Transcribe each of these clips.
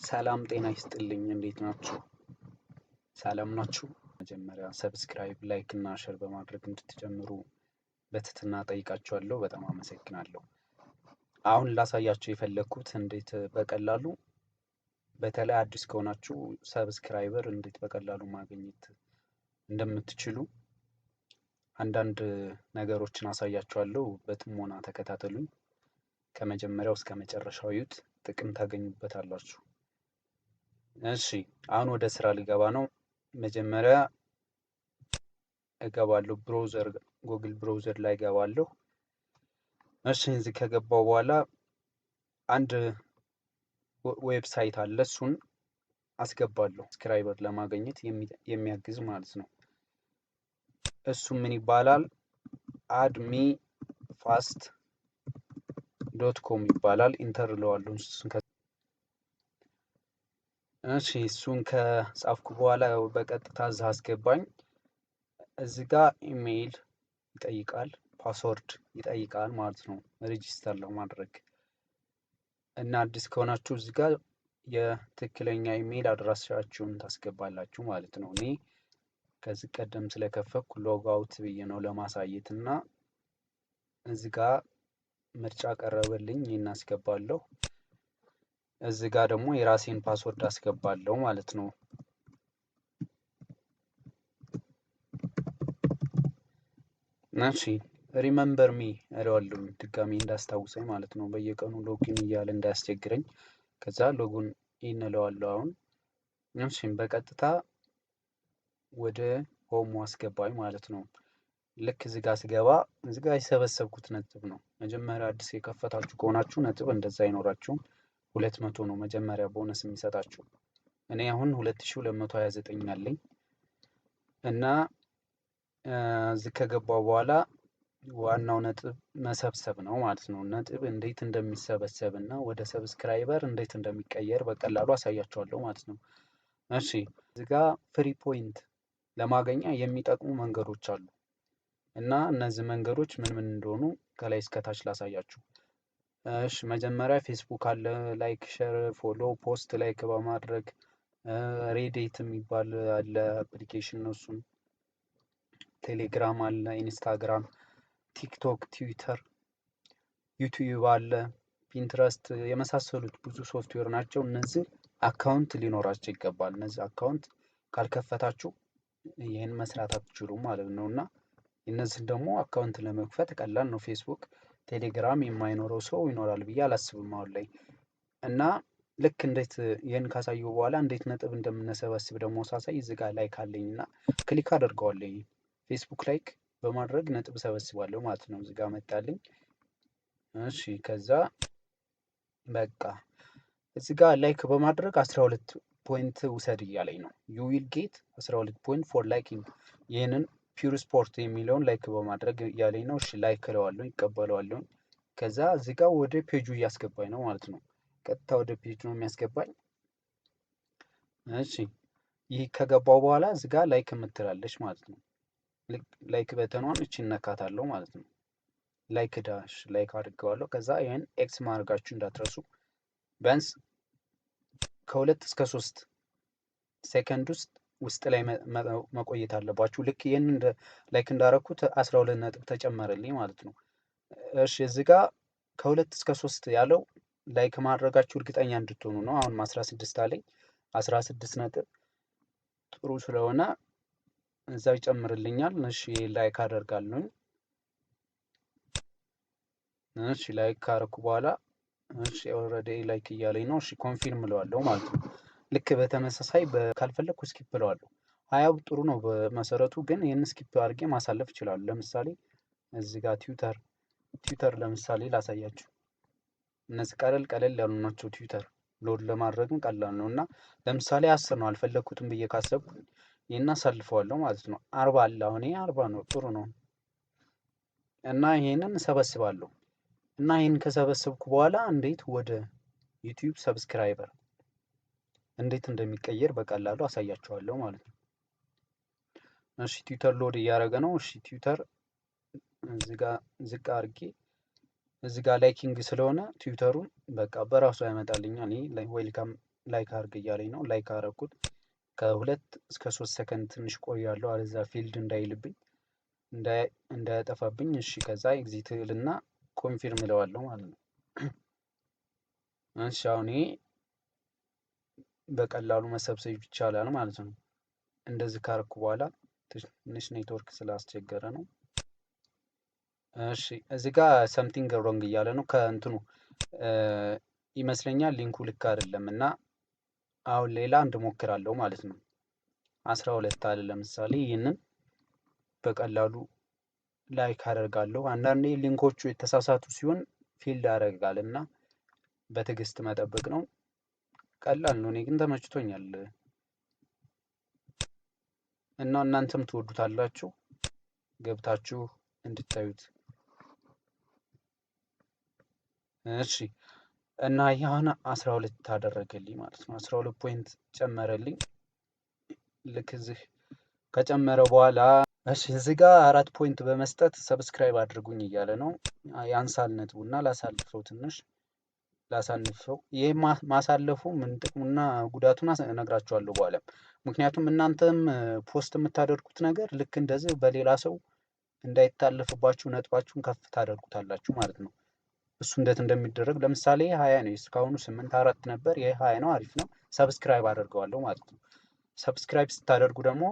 ሰላም ጤና ይስጥልኝ እንዴት ናችሁ? ሰላም ናችሁ? መጀመሪያ ሰብስክራይብ ላይክ እና ሼር በማድረግ እንድትጀምሩ በትህትና ጠይቃችኋለሁ። በጣም አመሰግናለሁ። አሁን ላሳያችሁ የፈለኩት እንዴት በቀላሉ በተለይ አዲስ ከሆናችሁ ሰብስክራይበር እንዴት በቀላሉ ማግኘት እንደምትችሉ አንዳንድ ነገሮችን አሳያችኋለሁ። በጥሞና ተከታተሉኝ። ከመጀመሪያው እስከ መጨረሻው እዩት፣ ጥቅም ታገኙበታላችሁ። እሺ አሁን ወደ ስራ ልገባ ነው። መጀመሪያ እገባለሁ ብራውዘር ጉግል ብራውዘር ላይ እገባለሁ። እሺ እዚህ ከገባው በኋላ አንድ ዌብሳይት አለ፣ እሱን አስገባለሁ ሰብስክራይበር ለማግኘት የሚያግዝ ማለት ነው። እሱ ምን ይባላል? addmefast.com ይባላል። ኢንተር እለዋለሁ። እሺ እሱን ከጻፍኩ በኋላ በቀጥታ እዛ አስገባኝ። እዚህ ጋር ኢሜይል ይጠይቃል፣ ፓስወርድ ይጠይቃል ማለት ነው ሬጂስተር ለማድረግ እና አዲስ ከሆናችሁ እዚህ ጋር የትክክለኛ ኢሜይል አድራሻችሁን ታስገባላችሁ ማለት ነው። እኔ ከዚህ ቀደም ስለከፈትኩ ሎግ አውት ብዬ ነው ለማሳየት እና እዚህ ጋር ምርጫ ቀረበልኝ፣ ይሄን አስገባለሁ። እዚህ ጋር ደግሞ የራሴን ፓስወርድ አስገባለሁ ማለት ነው። እሺ ሪመምበር ሚ እለዋለሁ ድጋሚ እንዳስታውሰኝ ማለት ነው። በየቀኑ ሎጊን እያለ እንዳያስቸግረኝ። ከዛ ሎጉን እለዋለሁ አሁን። እሺ በቀጥታ ወደ ሆሙ አስገባኝ ማለት ነው። ልክ እዚህ ጋር ስገባ እዚህ ጋር የሰበሰብኩት ነጥብ ነው። መጀመሪያ አዲስ የከፈታችሁ ከሆናችሁ ነጥብ እንደዛ አይኖራችሁም። 200 ነው መጀመሪያ ቦነስ የሚሰጣችሁ። እኔ አሁን 2229 አለኝ እና እዚህ ከገባው በኋላ ዋናው ነጥብ መሰብሰብ ነው ማለት ነው። ነጥብ እንዴት እንደሚሰበሰብ እና ወደ ሰብስክራይበር እንዴት እንደሚቀየር በቀላሉ አሳያችኋለሁ ማለት ነው። እሺ እዚህ ጋር ፍሪ ፖይንት ለማግኘት የሚጠቅሙ መንገዶች አሉ እና እነዚህ መንገዶች ምን ምን እንደሆኑ ከላይ እስከታች ላሳያችሁ። እሺ መጀመሪያ ፌስቡክ አለ፣ ላይክ ሼር ፎሎ ፖስት ላይክ በማድረግ ሬዲት የሚባል አለ አፕሊኬሽን ነው። እሱም ቴሌግራም አለ፣ ኢንስታግራም፣ ቲክቶክ፣ ትዊተር፣ ዩቲዩብ አለ፣ ፒንትረስት የመሳሰሉት ብዙ ሶፍትዌር ናቸው። እነዚህ አካውንት ሊኖራቸው ይገባል። እነዚህ አካውንት ካልከፈታችሁ ይህን መስራት አትችሉም ማለት ነው እና እነዚህን ደግሞ አካውንት ለመክፈት ቀላል ነው። ፌስቡክ ቴሌግራም የማይኖረው ሰው ይኖራል ብዬ አላስብም አሁን ላይ። እና ልክ እንዴት ይህን ካሳየሁ በኋላ እንዴት ነጥብ እንደምንሰበስብ ደግሞ ሳሳይ እዚህ ጋር ላይክ አለኝ እና ክሊክ አደርገዋለሁ። ፌስቡክ ላይክ በማድረግ ነጥብ ሰበስባለሁ ማለት ነው። እዚህ ጋር መጣልኝ። እሺ ከዛ በቃ እዚህ ጋር ላይክ በማድረግ 12 ፖይንት ውሰድ እያለኝ ነው። ዩ ዊል ጌት 12 ፖይንት ፎር ላይኪንግ። ይህንን ፒውር ስፖርት የሚለውን ላይክ በማድረግ እያለኝ ነው። እሺ ላይክ እለዋለሁ፣ ይቀበለዋለሁ። ከዛ እዚህ ጋር ወደ ፔጁ እያስገባኝ ነው ማለት ነው። ቀጥታ ወደ ፔጅ ነው የሚያስገባኝ። እሺ ይህ ከገባው በኋላ እዚህ ጋር ላይክ የምትላለች ማለት ነው። ላይክ በተኗን እቺ እነካታለሁ ማለት ነው። ላይክ ዳሽ ላይክ አድርገዋለሁ። ከዛ ይሄን ኤክስ ማድረጋችሁ እንዳትረሱ። ቢያንስ ከ2 እስከ 3 ሴከንድ ውስጥ ላይ መቆየት አለባችሁ። ልክ ይሄን ላይክ እንዳረኩት 12 ነጥብ ተጨመረልኝ ማለት ነው። እሺ እዚህ ጋር ከ2 እስከ 3 ያለው ላይክ ማድረጋችሁ እርግጠኛ እንድትሆኑ ነው። አሁን 16 አለኝ። 16 ነጥብ ጥሩ ስለሆነ እዛው ይጨምርልኛል። እሺ ላይክ አደርጋለሁ። እሺ ላይክ ካረኩ በኋላ እሺ ኦልሬዲ ላይክ እያለኝ ነው። እሺ ኮንፊርም እለዋለሁ ማለት ነው። ልክ በተመሳሳይ ካልፈለኩ ስኪፕ እለዋለሁ። 20 ጥሩ ነው በመሰረቱ፣ ግን ይህን ስኪፕ አድርጌ ማሳለፍ ይችላሉ። ለምሳሌ እዚህ ጋር ትዊተር ለምሳሌ ላሳያችሁ። እነዚህ ቀለል ያሉ ናቸው። ትዊተር ሎድ ለማድረግም ቀላል ነው እና ለምሳሌ 10 ነው አልፈለኩትም ብዬ ካሰብኩ ይህን አሳልፈዋለሁ ማለት ነው። 40 አለ አሁን 40 ነው፣ ጥሩ ነው እና ይሄንን ሰበስባለሁ እና ይሄን ከሰበሰብኩ በኋላ እንዴት ወደ ዩቲዩብ ሰብስክራይበር እንዴት እንደሚቀየር በቀላሉ አሳያችኋለሁ ማለት ነው። እሺ ትዊተር ሎድ እያደረገ ነው። እሺ ትዊተር እዚህ ጋር ዝቅ አድርጌ እዚህ ጋር ላይኪንግ ስለሆነ ትዊተሩን በቃ በራሱ ያመጣልኛል። እኔ ዌልካም ላይክ አድርግ እያለኝ ነው። ላይክ አደረኩት። ከ2 እስከ 3 ሰከንድ ትንሽ ቆያለሁ፣ አለዛ ፊልድ እንዳይልብኝ እንዳያጠፋብኝ። እሺ ከዛ ኤግዚት እልና ኮንፊርም እለዋለሁ ማለት ነው። እሺ አሁን ይሄ በቀላሉ መሰብሰብ ይቻላል ማለት ነው። እንደዚህ ካረኩ በኋላ ትንሽ ኔትወርክ ስላስቸገረ ነው። እሺ እዚህ ጋር ሰምቲንግ ሮንግ እያለ ነው ከእንትኑ ይመስለኛል ሊንኩ ልክ አይደለም እና አሁን ሌላ እንድሞክራለሁ ማለት ነው። 12 አለ ለምሳሌ ይህንን በቀላሉ ላይክ አደርጋለሁ። አንዳንዴ ሊንኮቹ የተሳሳቱ ሲሆን ፊልድ ያደርጋል እና በትዕግስት መጠበቅ ነው። ቀላል ነው። እኔ ግን ተመችቶኛል እና እናንተም ትወዱታላችሁ ገብታችሁ እንድታዩት። እሺ እና ያን 12 አደረገልኝ ማለት ነው። 12 ፖይንት ጨመረልኝ። ልክ እዚህ ከጨመረ በኋላ እሺ እዚህ ጋር 4 ፖይንት በመስጠት ሰብስክራይብ አድርጉኝ እያለ ነው። ያንሳል ነጥቡና ላሳልፈው ትንሽ ላሳልፈው። ይሄ ማሳለፉ ምን ጥቅሙና ጉዳቱን እነግራችኋለሁ በኋላ። ምክንያቱም እናንተም ፖስት የምታደርጉት ነገር ልክ እንደዚህ በሌላ ሰው እንዳይታለፍባችሁ ነጥባችሁን ከፍ ታደርጉታላችሁ ማለት ነው። እሱ እንዴት እንደሚደረግ ለምሳሌ 20 ነው፣ እስካሁኑ 8 ነበር። ይሄ 20 ነው፣ አሪፍ ነው። ሰብስክራይብ አደርገዋለሁ ማለት ነው። ሰብስክራይብ ስታደርጉ ደግሞ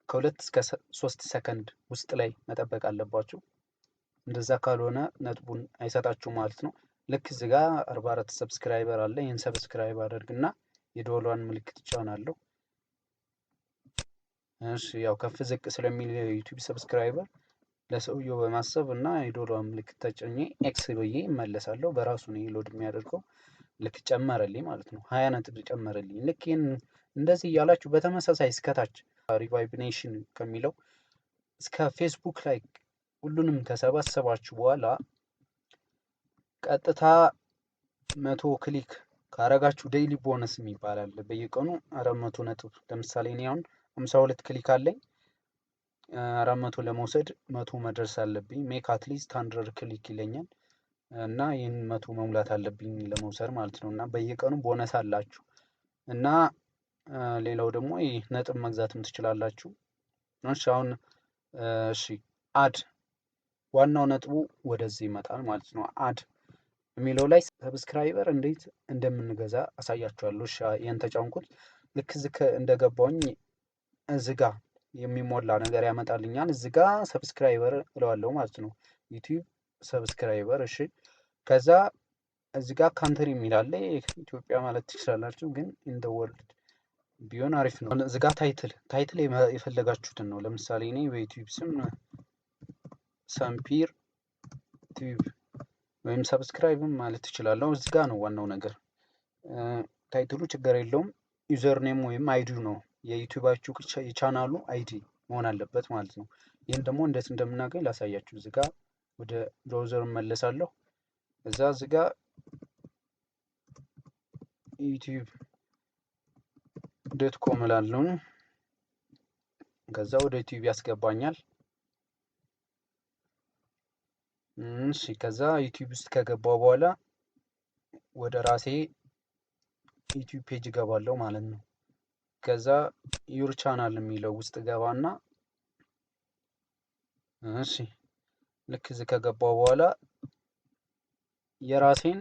ከ2 እስከ 3 ሰከንድ ውስጥ ላይ መጠበቅ አለባችሁ። እንደዛ ካልሆነ ነጥቡን አይሰጣችሁ ማለት ነው። ልክ እዚህ ጋር 44 ሰብስክራይበር አለ። ይህን ሰብስክራይብ አደርግና የደወሏን ምልክት እጫናለሁ። እሺ ያው ከፍ ዝቅ ስለሚል ዩቲዩብ ሰብስክራይበር ለሰውየው በማሰብ እና የደወሏን ምልክት ተጭኜ ኤክስ ብዬ እመለሳለሁ። በራሱ ነው ሎድ የሚያደርገው። ልክ ጨመረልኝ ማለት ነው። 20 ነጥብ ጨመረልኝ። ልክ ይህን እንደዚህ እያላችሁ በተመሳሳይ እስከታች ሪቫይብኔሽን ከሚለው እስከ ፌስቡክ ላይ ሁሉንም ከሰባሰባችሁ በኋላ ቀጥታ 100 ክሊክ ካረጋችሁ ዴይሊ ቦነስ የሚባል አለ። በየቀኑ 400 ነጥብ። ለምሳሌ እኔ አሁን 52 ክሊክ አለኝ። 400 ለመውሰድ 100 መድረስ አለብኝ። ሜክ አትሊስት 100 ክሊክ ይለኛል እና ይህን 100 መሙላት አለብኝ ለመውሰድ ማለት ነው። እና በየቀኑ ቦነስ አላችሁ እና ሌላው ደግሞ ይህ ነጥብ መግዛትም ትችላላችሁ። እሺ አሁን እሺ አድ ዋናው ነጥቡ ወደዚህ ይመጣል ማለት ነው። አድ የሚለው ላይ ሰብስክራይበር እንዴት እንደምንገዛ አሳያችኋለሁ። እሺ ይሄን ተጫንኩት። ልክ እዚህ እንደገባውኝ እዚህ ጋር የሚሞላ ነገር ያመጣልኛል። እዚህ ጋር ሰብስክራይበር እለዋለሁ ማለት ነው። ዩቲዩብ ሰብስክራይበር። እሺ ከዛ እዚህ ጋር ካንትሪ የሚል አለ። ኢትዮጵያ ማለት ትችላላችሁ፣ ግን ኢን ዘ ወርልድ ቢሆን አሪፍ ነው። እዚህ ጋር ታይትል የፈለጋችሁትን ነው። ለምሳሌ እኔ በዩቲዩብ ስም ሰምፒር ቲዩብ ወይም ሰብስክራይብም ማለት ትችላለሁ። እዚህ ጋር ነው ዋናው ነገር። ታይትሉ ችግር የለውም። ዩዘር ኔም ወይም አይዲ ነው የዩቲዩባችሁ የቻናሉ አይዲ መሆን አለበት ማለት ነው። ይህን ደግሞ እንዴት እንደምናገኝ ላሳያችሁ። እዚህ ጋር ወደ ብራውዘር እመለሳለሁ። እዚህ ጋር ዩቲዩብ ዶት ኮም እላለሁ። ከዛ ወደ ዩቲዩብ ያስገባኛል። እሺ ከዛ ዩቲዩብ ውስጥ ከገባው በኋላ ወደ ራሴ ዩቲዩብ ፔጅ እገባለሁ ማለት ነው። ከዛ ዩር ቻናል የሚለው ውስጥ ገባና እሺ ልክ እዚህ ከገባው በኋላ የራሴን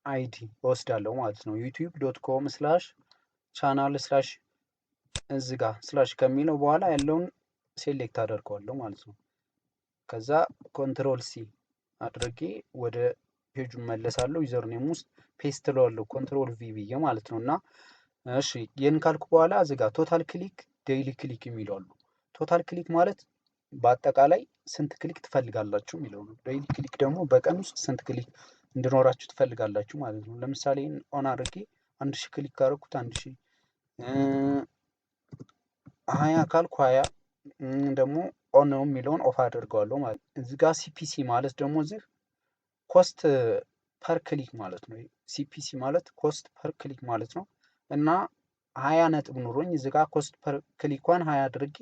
አይዲ ወስዳለሁ ማለት ነው። youtube.com/channel/ እዚህ ጋር ስላሽ ከሚለው በኋላ ያለውን ሴሌክት አደርገዋለሁ ማለት ነው። ከዛ ኮንትሮል ሲ አድርጌ ወደ ፔጁ መለሳለሁ። ዩዘር ኔም ውስጥ ፔስት እለዋለሁ ኮንትሮል ቪ ብዬ ማለት ነው። እና እሺ ይህን ካልኩ በኋላ እዚህ ጋር ቶታል ክሊክ ዴይሊ ክሊክ የሚለው አሉ። ቶታል ክሊክ ማለት በአጠቃላይ ስንት ክሊክ ትፈልጋላችሁ የሚለው ነው። ዴይሊ ክሊክ ደግሞ በቀን ውስጥ ስንት ክሊክ እንዲኖራችሁ ትፈልጋላችሁ ማለት ነው። ለምሳሌ ኦን አድርጌ 1000 ክሊክ ካደረኩት 1000፣ 20 ካልኩ 20 ደግሞ ኦን ነው የሚለውን ኦፍ አድርገዋለሁ ማለት ነው። እዚህ ጋር ሲፒሲ ማለት ደግሞ እዚህ ኮስት ፐር ክሊክ ማለት ነው። ሲፒሲ ማለት ኮስት ፐር ክሊክ ማለት ነው። እና 20 ነጥብ ኑሮኝ እዚህ ጋር ኮስት ፐር ክሊኳን 20 አድርጌ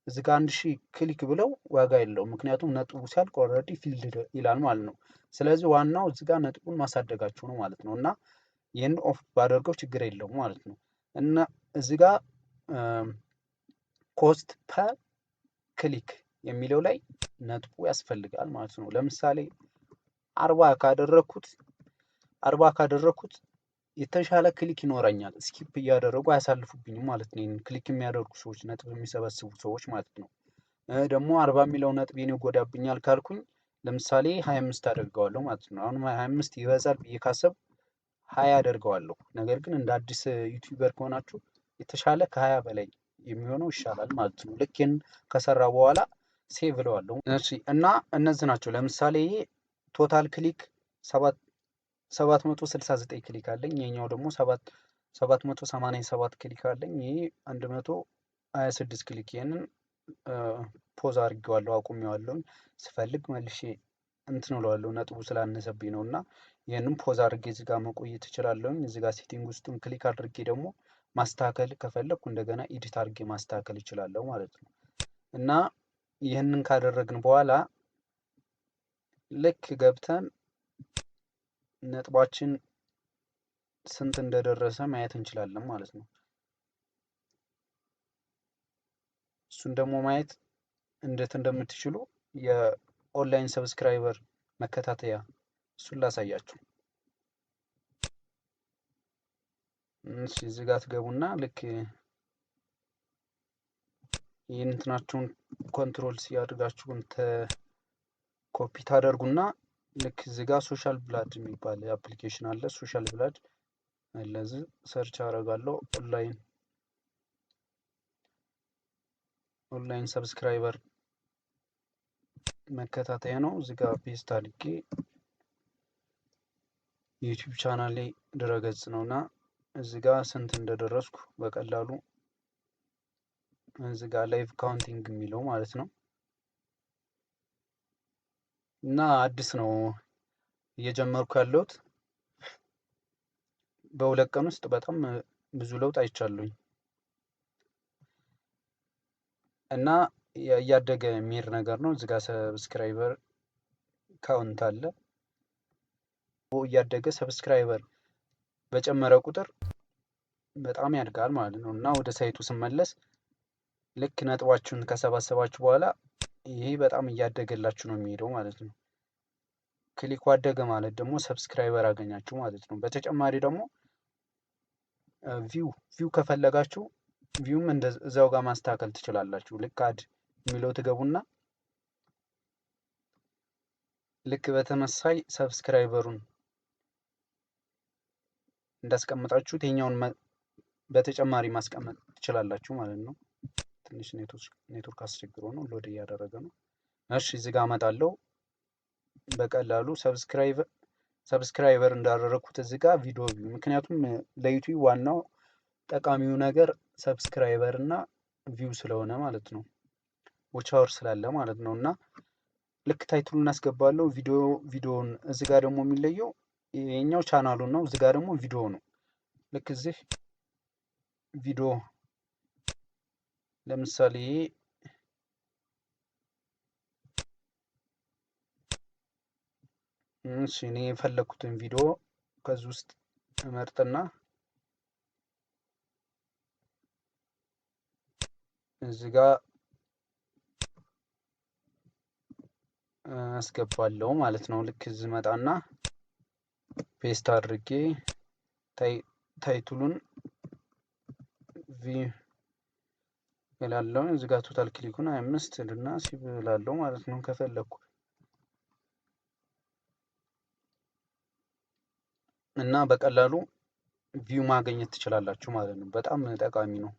እዚህ ጋር 1000 ክሊክ ብለው ዋጋ የለውም። ምክንያቱም ነጥቡ ሲያልቅ ኦልሬዲ ፊልድ ይላል ማለት ነው። ስለዚህ ዋናው እዚህ ጋር ነጥቡን ማሳደጋችሁ ነው ማለት ነው። እና ይህን ኦፍ ባደርገው ችግር የለውም ማለት ነው። እና እዚህ ጋር ኮስት ፐር ክሊክ የሚለው ላይ ነጥቡ ያስፈልጋል ማለት ነው። ለምሳሌ 40 ካደረኩት የተሻለ ክሊክ ይኖረኛል። ስኪፕ እያደረጉ አያሳልፉብኝም ማለት ነው። ይህን ክሊክ የሚያደርጉ ሰዎች ነጥብ የሚሰበስቡ ሰዎች ማለት ነው። ደግሞ 40 የሚለው ነጥቤን ይጎዳብኛል ካልኩኝ ለምሳሌ 25 አደርገዋለሁ ማለት ነው። አሁን 25 ይበዛል ብዬ ካሰብኩ 20 አደርገዋለሁ። ነገር ግን እንደ አዲስ ዩቲዩበር ከሆናችሁ የተሻለ ከ20 በላይ የሚሆነው ይሻላል ማለት ነው። ልክ ይህን ከሰራ በኋላ ሴቭ እለዋለሁ። እሺ እና እነዚህ ናቸው። ለምሳሌ ይሄ ቶታል ክሊክ 769 ክሊክ አለኝ። ይሄኛው ደግሞ 787 ክሊክ አለኝ። ይሄ 126 ክሊክ። ይሄንን ፖዝ አድርጌዋለሁ፣ አቁሜዋለሁ። ስፈልግ መልሼ እንትን እለዋለሁ፣ ነጥቡ ስላነሰብኝ ነው። እና ይህንም ፖዝ አድርጌ እዚህ ጋር መቆየት እችላለሁኝ። እዚህ ጋር ሴቲንግ ውስጥም ክሊክ አድርጌ ደግሞ ማስተካከል ከፈለግኩ እንደገና ኤዲት አድርጌ ማስተካከል እችላለሁ ማለት ነው። እና ይህንን ካደረግን በኋላ ልክ ገብተን ነጥባችን ስንት እንደደረሰ ማየት እንችላለን ማለት ነው። እሱን ደግሞ ማየት እንዴት እንደምትችሉ የኦንላይን ሰብስክራይበር መከታተያ እሱን ላሳያችሁ። እሺ እዚህ ጋር ትገቡና ልክ ይህን እንትናችሁን ኮንትሮል ሲያደርጋችሁ ኮፒ ታደርጉና ልክ እዚህ ጋር ሶሻል ብላድ የሚባል አፕሊኬሽን አለ። ሶሻል ብላድ ለዚህ ሰርች አደርጋለሁ። ኦንላይን ሰብስክራይበር መከታተያ ነው። እዚህ ጋር ፔስት አድርጌ ዩቲዩብ ቻናል ላይ ድረገጽ ነውና እዚህ ጋር ስንት እንደደረስኩ በቀላሉ እዚህ ጋር ላይቭ ካውንቲንግ የሚለው ማለት ነው። እና አዲስ ነው እየጀመርኩ ያለሁት። በሁለት ቀን ውስጥ በጣም ብዙ ለውጥ አይቻለሁኝ። እና እያደገ የሚሄድ ነገር ነው። እዚህ ጋር ሰብስክራይበር ካውንት አለ። እያደገ ሰብስክራይበር በጨመረ ቁጥር በጣም ያድጋል ማለት ነው። እና ወደ ሳይቱ ስመለስ ልክ ነጥባችሁን ከሰባሰባችሁ በኋላ ይሄ በጣም እያደገላችሁ ነው የሚሄደው ማለት ነው። ክሊኩ አደገ ማለት ደግሞ ሰብስክራይበር አገኛችሁ ማለት ነው። በተጨማሪ ደግሞ ቪው ከፈለጋችሁ ቪውም እዛው ጋር ማስተካከል ትችላላችሁ። ልክ አድ የሚለው ትገቡና ልክ በተመሳይ ሰብስክራይበሩን እንዳስቀምጣችሁት ይሄኛውን በተጨማሪ ማስቀመጥ ትችላላችሁ ማለት ነው። ትንሽ ኔትወርክ አስቸግሮ ነው፣ ሎድ እያደረገ ነው። እሺ እዚህ ጋር አመጣለሁ። በቀላሉ ሰብስክራይበር እንዳደረኩት እዚህ ጋር ቪዲዮ ቪው። ምክንያቱም ለዩቲዩብ ዋናው ጠቃሚው ነገር ሰብስክራይበር እና ቪው ስለሆነ ማለት ነው። ዎች አወር ስላለ ማለት ነው። እና ልክ ታይትሉን እናስገባለሁ። ቪዲዮውን እዚህ ጋር ደግሞ የሚለየው ይሄኛው ቻናሉን ነው። እዚህ ጋር ደግሞ ቪዲዮ ነው። ልክ እዚህ ቪዲዮ ለምሳሌ እኔ የፈለኩትን ቪዲዮ ከዚህ ውስጥ እመርጥና እዚህ ጋር አስገባለሁ ማለት ነው። ልክ እዚህ መጣና ፔስት አድርጌ ታይትሉን እላለሁ። እዚህ ጋር ቶታል ክሊኩን 25 እና ሲብ እላለሁ ማለት ነው ከፈለኩ። እና በቀላሉ ቪው ማግኘት ትችላላችሁ ማለት ነው። በጣም ጠቃሚ ነው።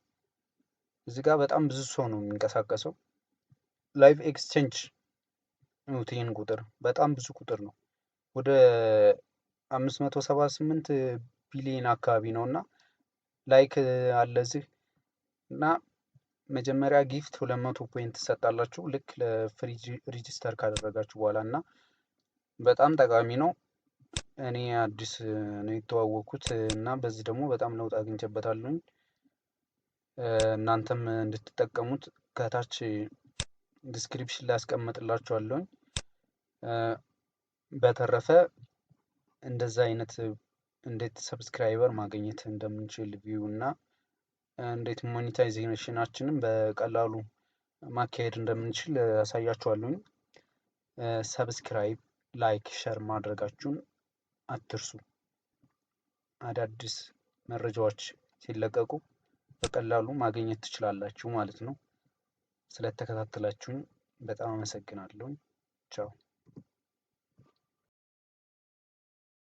እዚህ ጋር በጣም ብዙ ሰው ነው የሚንቀሳቀሰው። ላይቭ ኤክስቼንጅ ይህን ቁጥር በጣም ብዙ ቁጥር ነው። ወደ 578 ቢሊዮን አካባቢ ነው። እና ላይክ አለ እዚህ እና መጀመሪያ ጊፍት 200 ፖይንት ትሰጣላችሁ ልክ ለፍሪ ሬጂስተር ካደረጋችሁ በኋላ። እና በጣም ጠቃሚ ነው። እኔ አዲስ ነው የተዋወቅኩት እና በዚህ ደግሞ በጣም ለውጥ አግኝቼበታለሁኝ። እናንተም እንድትጠቀሙት ከታች ዲስክሪፕሽን ላይ አስቀምጥላችኋለሁኝ። በተረፈ እንደዛ አይነት እንዴት ሰብስክራይበር ማግኘት እንደምንችል ቪው እና እንዴት ሞኔታይዜሽናችንን በቀላሉ ማካሄድ እንደምንችል አሳያችኋለሁኝ። ሰብስክራይብ፣ ላይክ፣ ሸር ማድረጋችሁን አትርሱ። አዳዲስ መረጃዎች ሲለቀቁ በቀላሉ ማግኘት ትችላላችሁ ማለት ነው። ስለተከታተላችሁኝ በጣም አመሰግናለሁ። ቻው